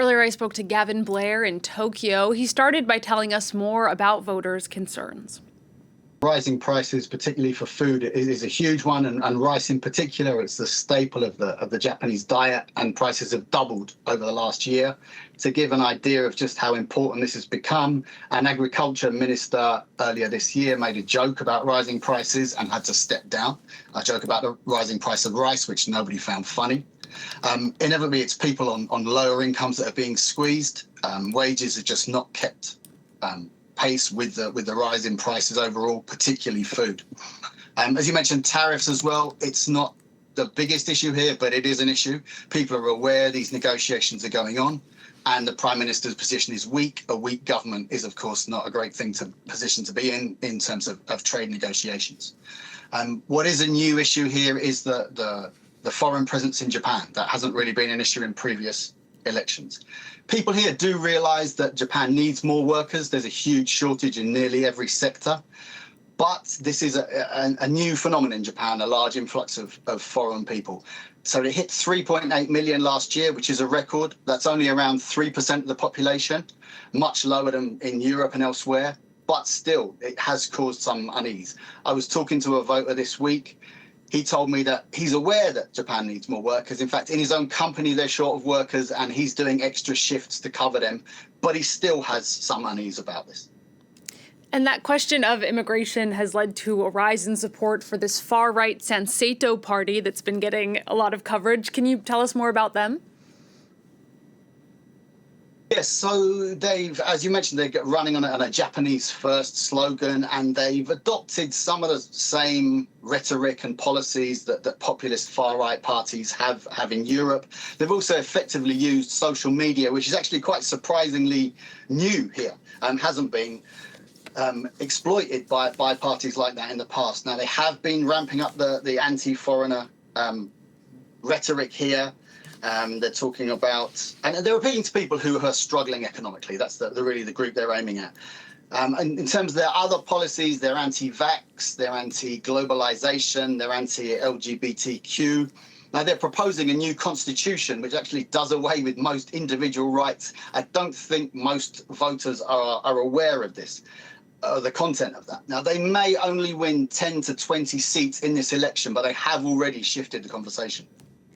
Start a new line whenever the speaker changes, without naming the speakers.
Earlier, I spoke to Gavin Blair in Tokyo. He started by telling us more about voters' concerns.
Rising prices, particularly for food, is a huge one, and rice in particular. It's the staple of the Japanese diet, and prices have doubled over the last year. To give an idea of just how important this has become, an agriculture minister earlier this year made a joke about rising prices and had to step down. A joke about the rising price of rice, which nobody found funny. Inevitably, it's people on lower incomes that are being squeezed. Wages are just not kept pace with the rise in prices overall, particularly food. As you mentioned, tariffs as well. It's not the biggest issue here, but it is an issue. People are aware these negotiations are going on, and the Prime Minister's position is weak. A weak government is, of course, not a great position to be in terms of trade negotiations. What is a new issue here is the foreign presence in Japan. That hasn't really been an issue in previous elections. People here do realize that Japan needs more workers. There's a huge shortage in nearly every sector. But this is a new phenomenon in Japan, a large influx of foreign people. So it hit 3.8 million last year, which is a record. That's only around 3% of the population, much lower than in Europe and elsewhere. But still, it has caused some unease. I was talking to a voter this week. He told me that he's aware that Japan needs more workers. In fact, in his own company, they're short of workers, and he's doing extra shifts to cover them. But he still has some unease about this.
And that question of immigration has led to a rise in support for this far-right Sanseito party that's been getting a lot of coverage. Can you tell us more about them?
Yes, so as you mentioned, they're running on a Japanese first slogan, and they've adopted some of the same rhetoric and policies that populist far-right parties have in Europe. They've also effectively used social media, which is actually quite surprisingly new here and hasn't been exploited by parties like that in the past. Now, they have been ramping up the anti-foreigner rhetoric here. They're talking about, and they're appealing to people who are struggling economically. That's really the group they're aiming at. And in terms of their other policies, they're anti-vax, they're anti-globalization, they're anti-LGBTQ. Now, they're proposing a new constitution, which actually does away with most individual rights. I don't think most voters are aware of this, the content of that. Now, they may only win 10 to 20 seats in this election, but they have already shifted the conversation.